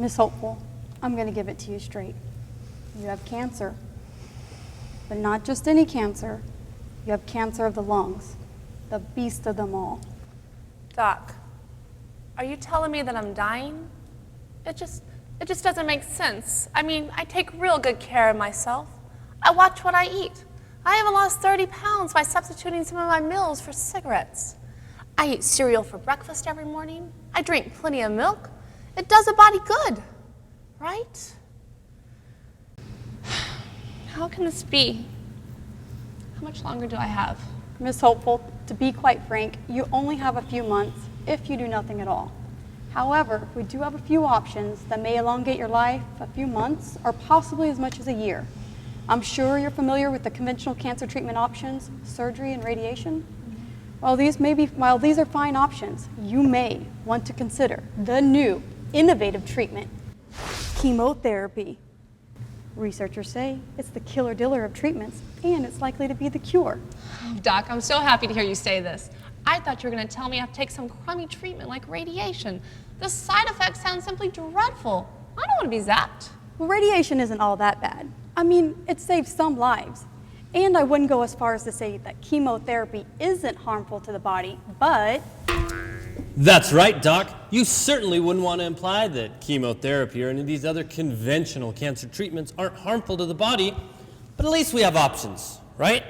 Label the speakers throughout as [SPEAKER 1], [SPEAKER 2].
[SPEAKER 1] Miss Hopeful, I'm going to give it to you straight. You have cancer, but not just any cancer. You have cancer of the lungs, the beast of them all.
[SPEAKER 2] Doc, are you telling me that I'm dying? It just doesn't make sense. I mean, I take real good care of myself. I watch what I eat. I even lost 30 pounds by substituting some of my meals for cigarettes. I eat cereal for breakfast every morning. I drink plenty of milk. It does the body good, right? How can this be? How much longer do I have?
[SPEAKER 1] Miss Hopeful, to be quite frank, you only have a few months if you do nothing at all. However, we do have a few options that may elongate your life a few months or possibly as much as a year. I'm sure you're familiar with the conventional cancer treatment options, surgery and radiation. While these are fine options, you may want to consider the new, innovative treatment, chemotherapy. Researchers say it's the killer dealer of treatments, and it's likely to be the cure.
[SPEAKER 2] Oh, Doc, I'm so happy to hear you say this. I thought you were going to tell me I have to take some crummy treatment like radiation. The side effects sound simply dreadful. I don't want to be zapped.
[SPEAKER 1] Well, radiation isn't all that bad. I mean, it saves some lives. And I wouldn't go as far as to say that chemotherapy isn't harmful to the body, but...
[SPEAKER 3] That's right, Doc. You certainly wouldn't want to imply that chemotherapy or any of these other conventional cancer treatments aren't harmful to the body, but at least we have options, right?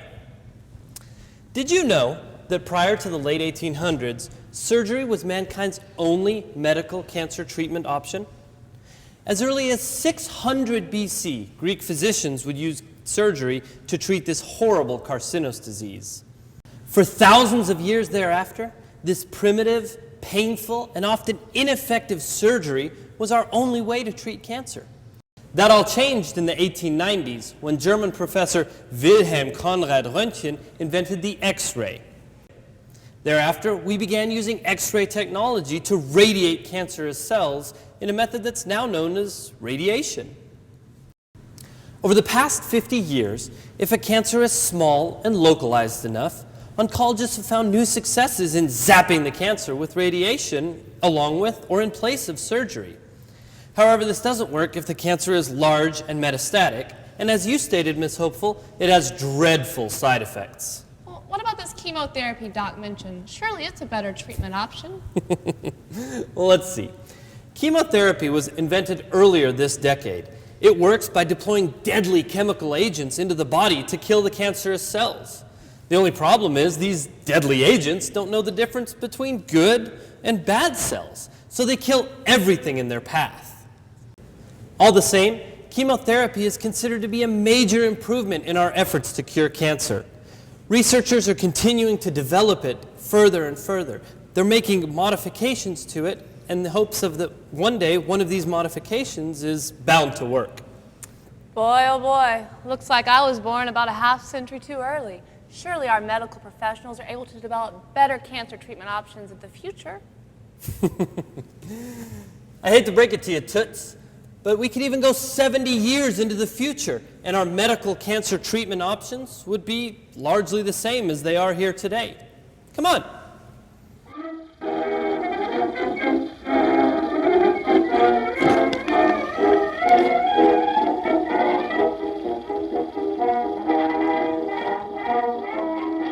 [SPEAKER 3] Did you know that prior to the late 1800s, surgery was mankind's only medical cancer treatment option? As early as 600 BC, Greek physicians would use surgery to treat this horrible carcinous disease. For thousands of years thereafter, this primitive, painful, and often ineffective surgery was our only way to treat cancer. That all changed in the 1890s when German professor Wilhelm Conrad Röntgen invented the X-ray. Thereafter, we began using X-ray technology to radiate cancerous cells in a method that's now known as radiation. Over the past 50 years, if a cancer is small and localized enough, oncologists have found new successes in zapping the cancer with radiation along with or in place of surgery. However, this doesn't work if the cancer is large and metastatic, and as you stated, Ms. Hopeful, it has dreadful side effects.
[SPEAKER 2] Well, what about this chemotherapy Doc mentioned? Surely it's a better treatment option.
[SPEAKER 3] Well, let's see. Chemotherapy was invented earlier this decade. It works by deploying deadly chemical agents into the body to kill the cancerous cells. The only problem is these deadly agents don't know the difference between good and bad cells, so they kill everything in their path. All the same, chemotherapy is considered to be a major improvement in our efforts to cure cancer. Researchers are continuing to develop it further and further. They're making modifications to it in the hopes of that one day one of these modifications is bound to work.
[SPEAKER 2] Boy, oh boy, looks like I was born about a half century too early. Surely our medical professionals are able to develop better cancer treatment options in the future.
[SPEAKER 3] I hate to break it to you, Toots, but we could even go 70 years into the future, and our medical cancer treatment options would be largely the same as they are here today. Come on.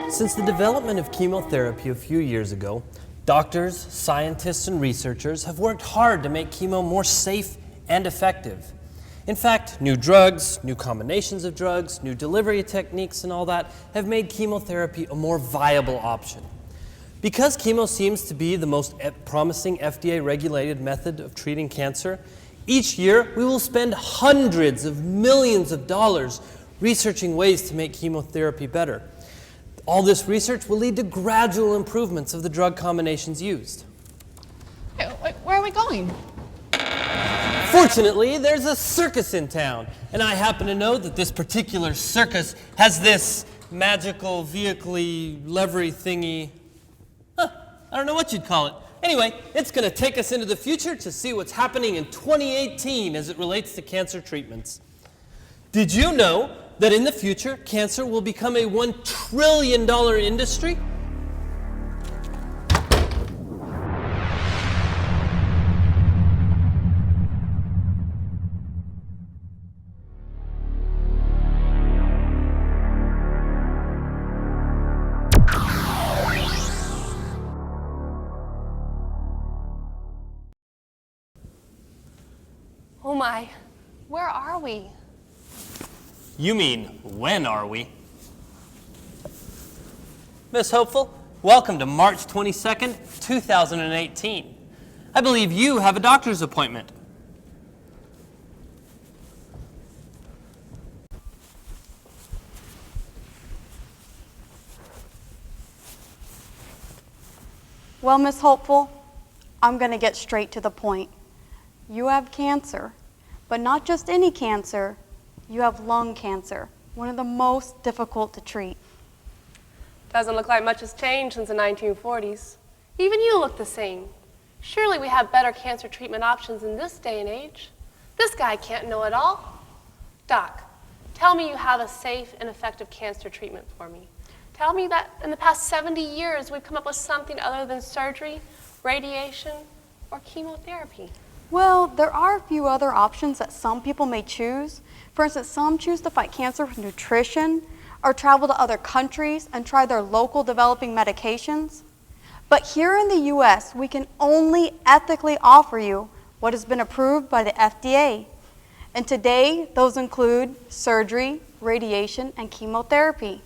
[SPEAKER 3] Since the development of chemotherapy a few years ago, doctors, scientists, and researchers have worked hard to make chemo more safe and effective. In fact, new drugs, new combinations of drugs, new delivery techniques, and all that have made chemotherapy a more viable option. Because chemo seems to be the most promising FDA-regulated method of treating cancer, each year we will spend hundreds of millions of dollars researching ways to make chemotherapy better. All this research will lead to gradual improvements of the drug combinations used.
[SPEAKER 2] Hey, where are we going?
[SPEAKER 3] Fortunately, there's a circus in town, and I happen to know that this particular circus has this magical, vehicle-y, levery thingy. I don't know what you'd call it. Anyway, it's going to take us into the future to see what's happening in 2018 as it relates to cancer treatments. Did you know that in the future, cancer will become a $1 trillion industry?
[SPEAKER 2] Oh my, where are we?
[SPEAKER 3] You mean, when are we? Miss Hopeful, welcome to March 22nd, 2018. I believe you have a doctor's appointment.
[SPEAKER 1] Well, Miss Hopeful, I'm going to get straight to the point. You have cancer, but not just any cancer. You have lung cancer, one of the most difficult to treat.
[SPEAKER 2] Doesn't look like much has changed since the 1940s. Even you look the same. Surely we have better cancer treatment options in this day and age. This guy can't know it all. Doc, tell me you have a safe and effective cancer treatment for me. Tell me that in the past 70 years we've come up with something other than surgery, radiation, or chemotherapy.
[SPEAKER 1] Well, there are a few other options that some people may choose. For instance, some choose to fight cancer with nutrition or travel to other countries and try their local developing medications. But here in the US, we can only ethically offer you what has been approved by the FDA. And today, those include surgery, radiation, and chemotherapy.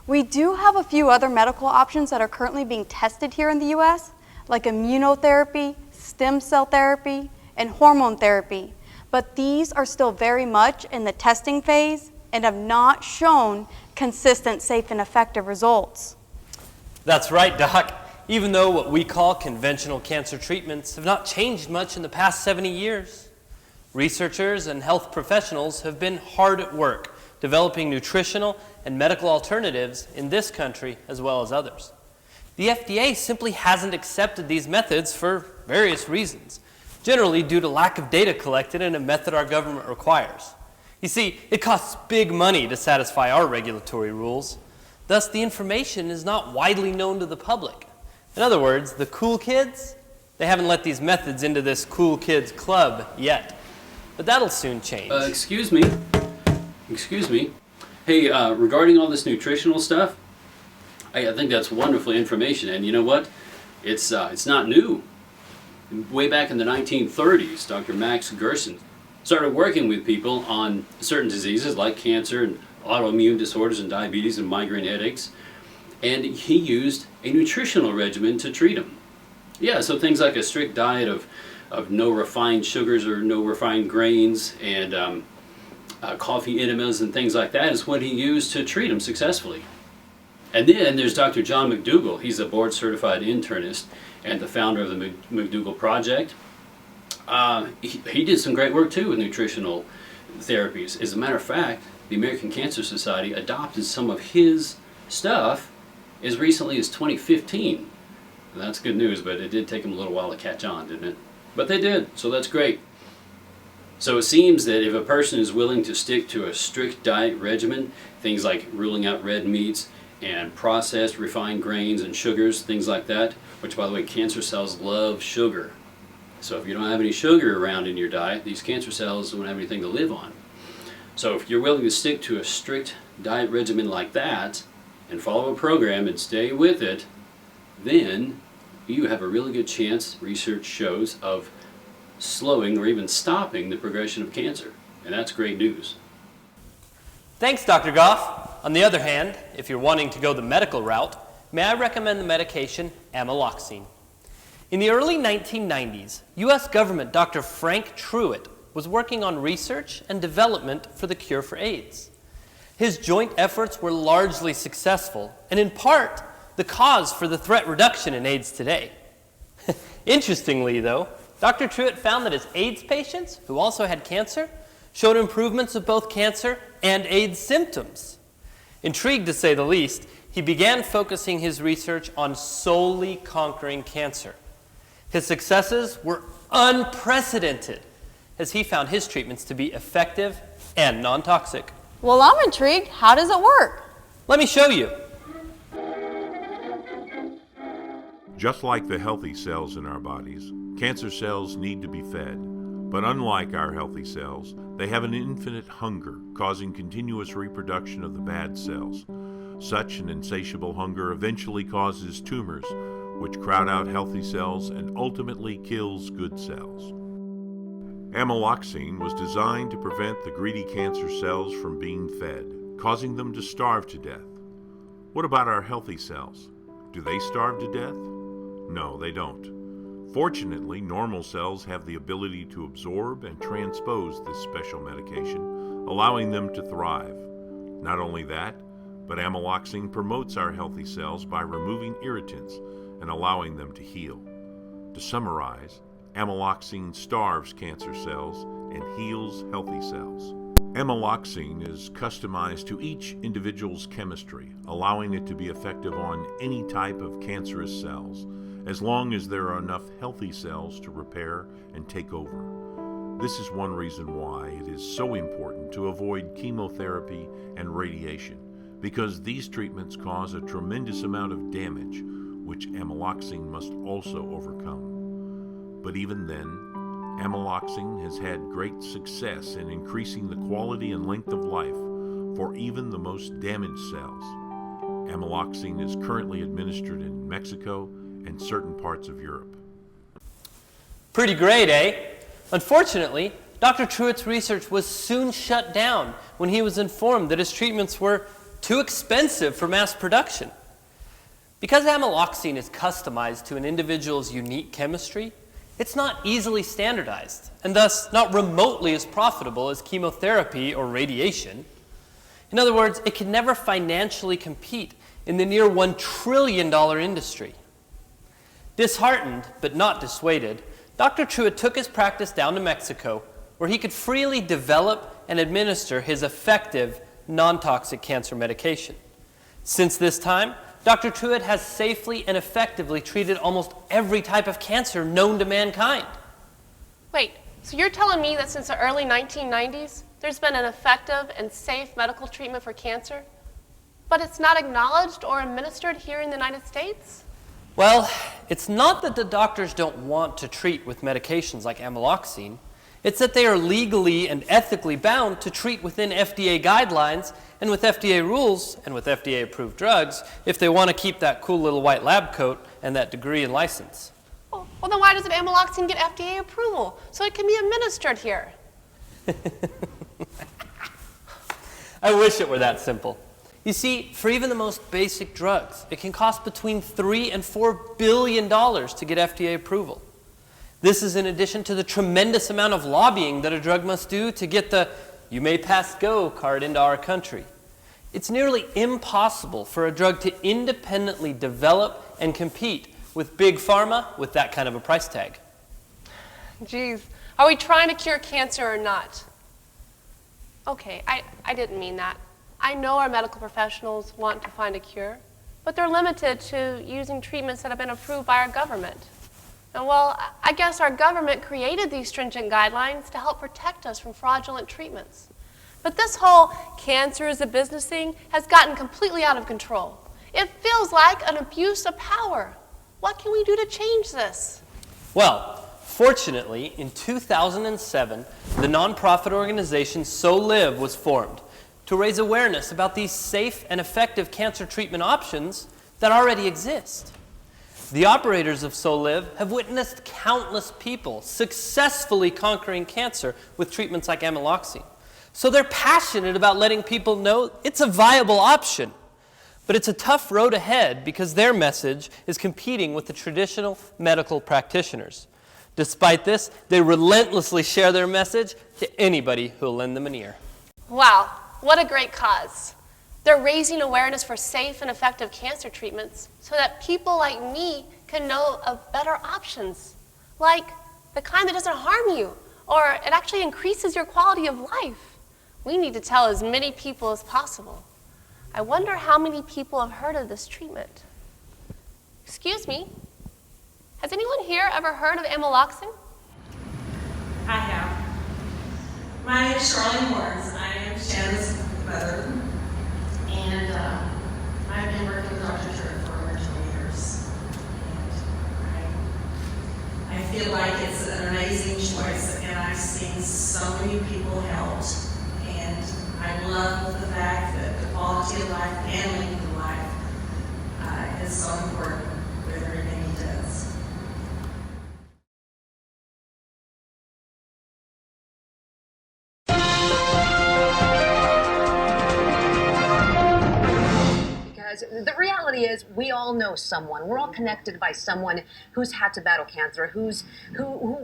[SPEAKER 1] We do have a few other medical options that are currently being tested here in the US, like immunotherapy, stem cell therapy, and hormone therapy. But these are still very much in the testing phase and have not shown consistent, safe, and effective results.
[SPEAKER 3] That's right, Doc. Even though what we call conventional cancer treatments have not changed much in the past 70 years, researchers and health professionals have been hard at work developing nutritional and medical alternatives in this country as well as others. The FDA simply hasn't accepted these methods for various reasons, generally due to lack of data collected in a method our government requires. You see, it costs big money to satisfy our regulatory rules. Thus, the information is not widely known to the public. In other words, the cool kids, they haven't let these methods into this cool kids club yet. But that'll soon change.
[SPEAKER 4] Excuse me. Hey, regarding all this nutritional stuff, I think that's wonderful information. And you know what? It's not new. Way back in the 1930s, Dr. Max Gerson started working with people on certain diseases like cancer and autoimmune disorders and diabetes and migraine headaches. And he used a nutritional regimen to treat them. Yeah, so things like a strict diet of no refined sugars or no refined grains and coffee enemas and things like that is what he used to treat them successfully. And then there's Dr. John McDougall. He's a board-certified internist and the founder of the McDougall Project. He did some great work too with nutritional therapies. As a matter of fact, the American Cancer Society adopted some of his stuff as recently as 2015. And that's good news, but it did take them a little while to catch on, didn't it? But they did, so that's great. So it seems that if a person is willing to stick to a strict diet regimen, things like ruling out red meats and processed refined grains and sugars, things like that, which by the way, cancer cells love sugar. So if you don't have any sugar around in your diet, these cancer cells don't have anything to live on. So if you're willing to stick to a strict diet regimen like that and follow a program and stay with it, then you have a really good chance, research shows, of slowing or even stopping the progression of cancer. And that's great news.
[SPEAKER 3] Thanks, Dr. Goff. On the other hand, if you're wanting to go the medical route, may I recommend the medication amyloxine. In the early 1990s, U.S. government Dr. Frank Truitt was working on research and development for the cure for AIDS. His joint efforts were largely successful, and in part, the cause for the threat reduction in AIDS today. Interestingly, though, Dr. Truitt found that his AIDS patients, who also had cancer, showed improvements of both cancer and AIDS symptoms. Intrigued to say the least, he began focusing his research on solely conquering cancer. His successes were unprecedented, as he found his treatments to be effective and non-toxic.
[SPEAKER 1] Well, I'm intrigued. How does it work?
[SPEAKER 3] Let me show you.
[SPEAKER 5] Just like the healthy cells in our bodies, cancer cells need to be fed. But unlike our healthy cells, they have an infinite hunger, causing continuous reproduction of the bad cells. Such an insatiable hunger eventually causes tumors, which crowd out healthy cells and ultimately kills good cells. Amyloxine was designed to prevent the greedy cancer cells from being fed, causing them to starve to death. What about our healthy cells? Do they starve to death? No, they don't. Fortunately, normal cells have the ability to absorb and transpose this special medication, allowing them to thrive. Not only that, but amyloxine promotes our healthy cells by removing irritants and allowing them to heal. To summarize, amyloxine starves cancer cells and heals healthy cells. Amyloxine is customized to each individual's chemistry, allowing it to be effective on any type of cancerous cells, as long as there are enough healthy cells to repair and take over. This is one reason why it is so important to avoid chemotherapy and radiation, because these treatments cause a tremendous amount of damage, which amyloxine must also overcome. But even then, amyloxine has had great success in increasing the quality and length of life for even the most damaged cells. Amyloxine is currently administered in Mexico and certain parts of Europe.
[SPEAKER 3] Pretty great, eh? Unfortunately, Dr. Truitt's research was soon shut down when he was informed that his treatments were too expensive for mass production. Because amyloxine is customized to an individual's unique chemistry, it's not easily standardized, and thus not remotely as profitable as chemotherapy or radiation. In other words, it can never financially compete in the near $1 trillion industry. Disheartened, but not dissuaded, Dr. Truitt took his practice down to Mexico, where he could freely develop and administer his effective, non-toxic cancer medication. Since this time, Dr. Truitt has safely and effectively treated almost every type of cancer known to mankind.
[SPEAKER 2] Wait, so you're telling me that since the early 1990s, there's been an effective and safe medical treatment for cancer, but it's not acknowledged or administered here in the United States?
[SPEAKER 3] Well, it's not that the doctors don't want to treat with medications like amyloxine. It's that they are legally and ethically bound to treat within FDA guidelines and with FDA rules and with FDA-approved drugs if they want to keep that cool little white lab coat and that degree and license.
[SPEAKER 2] Well, then why doesn't amyloxine get FDA approval so it can be administered here?
[SPEAKER 3] I wish it were that simple. You see, for even the most basic drugs, it can cost between $3 and $4 billion to get FDA approval. This is in addition to the tremendous amount of lobbying that a drug must do to get the "you may pass go" card into our country. It's nearly impossible for a drug to independently develop and compete with big pharma with that kind of a price tag.
[SPEAKER 2] Geez, are we trying to cure cancer or not? Okay, I didn't mean that. I know our medical professionals want to find a cure, but they're limited to using treatments that have been approved by our government. And well, I guess our government created these stringent guidelines to help protect us from fraudulent treatments. But this whole cancer is a business thing has gotten completely out of control. It feels like an abuse of power. What can we do to change this?
[SPEAKER 3] Well, fortunately, in 2007, the nonprofit organization SoLive was formed to raise awareness about these safe and effective cancer treatment options that already exist. The operators of SoLive have witnessed countless people successfully conquering cancer with treatments like amyloxine. So they're passionate about letting people know it's a viable option. But it's a tough road ahead because their message is competing with the traditional medical practitioners. Despite this, they relentlessly share their message to anybody who'll lend them an ear.
[SPEAKER 2] Wow, what a great cause. They're raising awareness for safe and effective cancer treatments so that people like me can know of better options, like the kind that doesn't harm you, or it actually increases your quality of life. We need to tell as many people as possible. I wonder how many people have heard of this treatment. Excuse me, has anyone here ever heard of amyloxine?
[SPEAKER 6] I have. My name is Charlene Lawrence. I am Shannon's mother. And I've been working with Dr. Truitt for over 20 years. And I feel like it's an amazing choice, and I've seen so many people helped. And I love the fact that the quality of life and length of life is so important with everything he does.
[SPEAKER 7] because we all know someone. We're all connected by someone who's had to battle cancer, who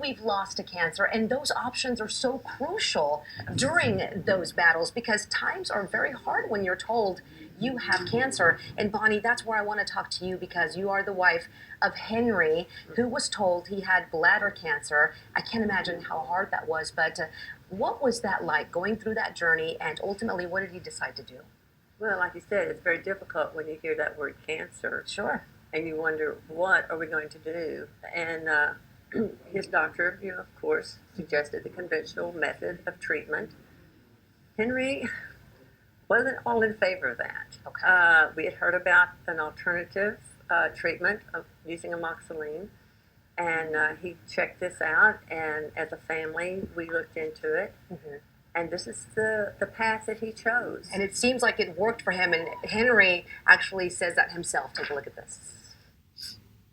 [SPEAKER 7] we've lost to cancer, and those options are so crucial during those battles because times are very hard when you're told you have cancer. And Bonnie, that's where I want to talk to you because you are the wife of Henry, who was told he had bladder cancer. I can't imagine how hard that was, but what was that like going through that journey, and ultimately what did he decide to do?
[SPEAKER 8] Well, like you said, it's very difficult when you hear that word cancer.
[SPEAKER 7] Sure.
[SPEAKER 8] And you wonder, what are we going to do? And his doctor, of course, suggested the conventional method of treatment. Henry wasn't all in favor of that.
[SPEAKER 7] Okay.
[SPEAKER 8] We had heard about an alternative treatment of using amoxicillin, and he checked this out, and as a family, we looked into it.
[SPEAKER 7] Mm-hmm.
[SPEAKER 8] And this is the path that he chose.
[SPEAKER 7] And it seems like it worked for him, and Henry actually says that himself. Take a look at this.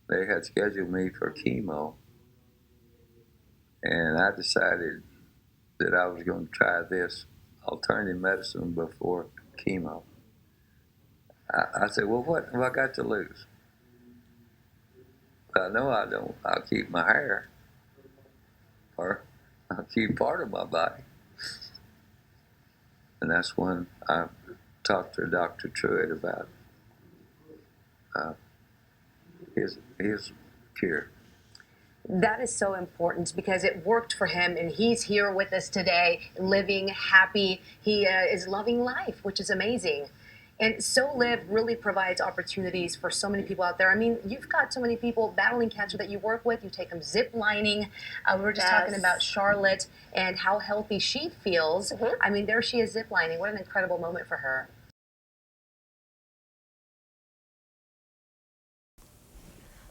[SPEAKER 9] They had scheduled me for chemo, and I decided that I was going to try this alternative medicine before chemo. I said, well, what have I got to lose? I know I don't. I'll keep my hair, or I'll keep part of my body. And that's when I talked to Dr. Truitt about his cure.
[SPEAKER 7] That is so important because it worked for him, and he's here with us today, living happy. He is loving life, which is amazing. And So Live really provides opportunities for so many people out there. I mean, you've got so many people battling cancer that you work with. You take them zip lining. We were just talking about Charlotte and how healthy she feels.
[SPEAKER 2] Mm-hmm.
[SPEAKER 7] I mean, there she is zip lining. What an incredible moment for her.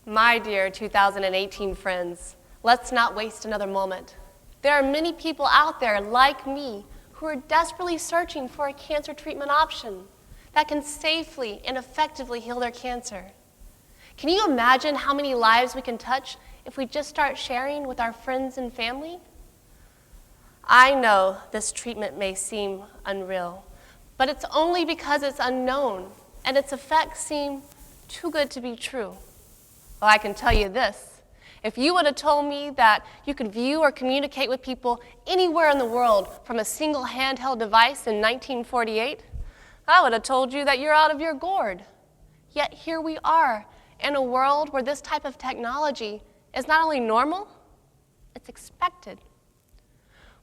[SPEAKER 2] My dear 2018 friends, let's not waste another moment. There are many people out there like me who are desperately searching for a cancer treatment option that can safely and effectively heal their cancer. Can you imagine how many lives we can touch if we just start sharing with our friends and family? I know this treatment may seem unreal, but it's only because it's unknown and its effects seem too good to be true. Well, I can tell you this. If you would have told me that you could view or communicate with people anywhere in the world from a single handheld device in 1948, I would have told you that you're out of your gourd. Yet here we are in a world where this type of technology is not only normal, it's expected.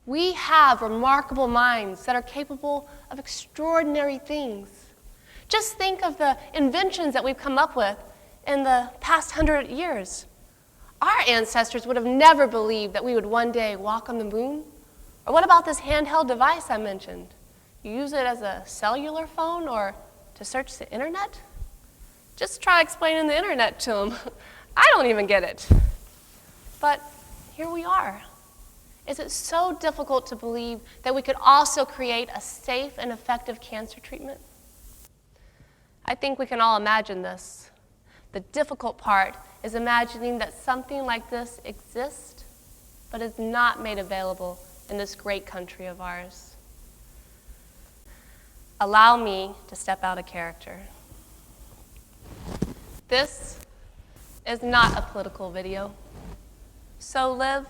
[SPEAKER 2] We have remarkable minds that are capable of extraordinary things. Just think of the inventions that we've come up with in the past 100 years. Our ancestors would have never believed that we would one day walk on the moon. Or what about this handheld device I mentioned? You use it as a cellular phone or to search the internet? Just try explaining the internet to them. I don't even get it. But here we are. Is it so difficult to believe that we could also create a safe and effective cancer treatment? I think we can all imagine this. The difficult part is imagining that something like this exists, but is not made available in this great country of ours. Allow me to step out of character. This is not a political video. So Live,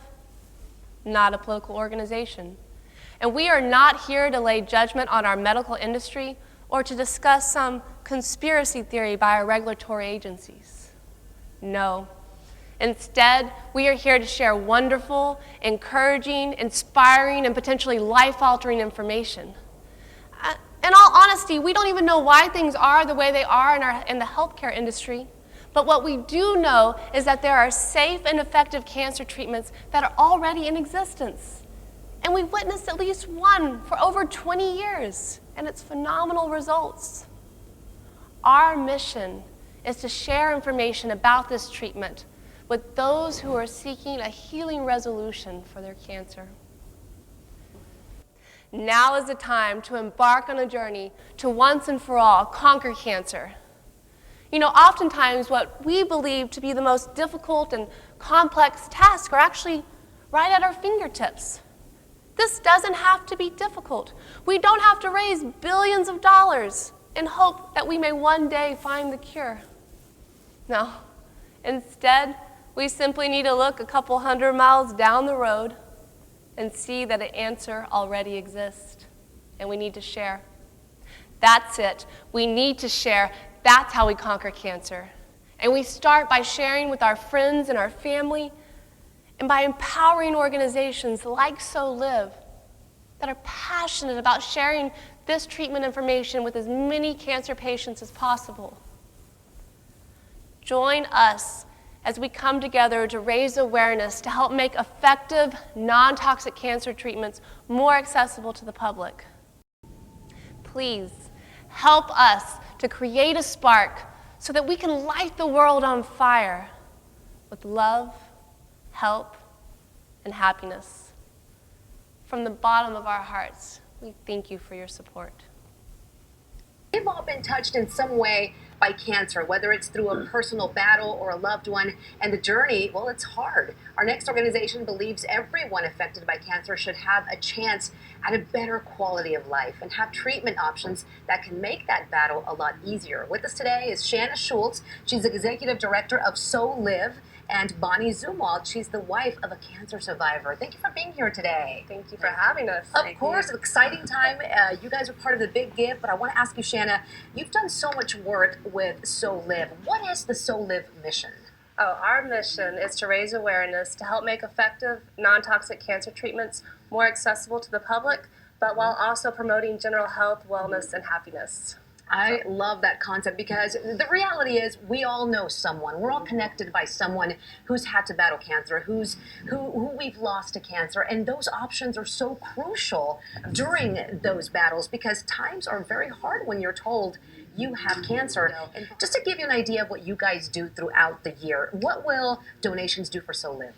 [SPEAKER 2] not a political organization. And we are not here to lay judgment on our medical industry or to discuss some conspiracy theory by our regulatory agencies. No. Instead, we are here to share wonderful, encouraging, inspiring, and potentially life-altering information. In all honesty, we don't even know why things are the way they are in the healthcare industry. But what we do know is that there are safe and effective cancer treatments that are already in existence. And we've witnessed at least one for over 20 years, and it's phenomenal results. Our mission is to share information about this treatment with those who are seeking a healing resolution for their cancer. Now is the time to embark on a journey to once and for all conquer cancer. You know, oftentimes what we believe to be the most difficult and complex tasks are actually right at our fingertips. This doesn't have to be difficult. We don't have to raise billions of dollars and hope that we may one day find the cure. No. Instead, we simply need to look a couple 100 miles down the road and see that an answer already exists, and we need to share. That's it. We need to share. That's how we conquer cancer. And we start by sharing with our friends and our family, and by empowering organizations like So Live that are passionate about sharing this treatment information with as many cancer patients as possible. Join us as we come together to raise awareness to help make effective, non-toxic cancer treatments more accessible to the public. Please help us to create a spark so that we can light the world on fire with love, help, and happiness. From the bottom of our hearts, we thank you for your support.
[SPEAKER 7] We've all been touched in some way by cancer, whether it's through a personal battle or a loved one, and the journey, well, it's hard. Our next organization believes everyone affected by cancer should have a chance at a better quality of life and have treatment options that can make that battle a lot easier. With us today is Shanna Schultz. She's executive director of So Live, and Bonnie Zumwalt. She's the wife of a cancer survivor. Thank you for being here today.
[SPEAKER 2] Thank you for having us.
[SPEAKER 7] Of course, exciting time. You guys are part of the big give, but I want to ask you, Shanna, you've done so much work with So Live. What is the So Live mission?
[SPEAKER 2] Oh, our mission is to raise awareness to help make effective, non-toxic cancer treatments more accessible to the public, but while also promoting general health, wellness, and happiness.
[SPEAKER 7] I love that concept because the reality is we all know someone. We're all connected by someone who's had to battle cancer, who we've lost to cancer, and those options are so crucial during those battles because times are very hard when you're told you have cancer. And just to give you an idea of what you guys do throughout the year, what will donations do for So Live?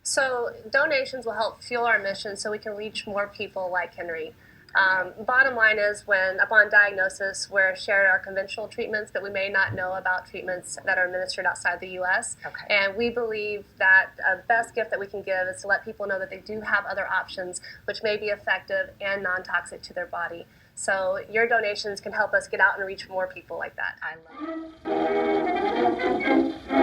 [SPEAKER 2] So donations will help fuel our mission so we can reach more people like Henry. Bottom line is when, upon diagnosis, we're shared our conventional treatments, but we may not know about treatments that are administered outside the U.S.
[SPEAKER 7] Okay.
[SPEAKER 2] And we believe that the best gift that we can give is to let people know that they do have other options which may be effective and non-toxic to their body. So your donations can help us get out and reach more people like that.
[SPEAKER 7] I love it.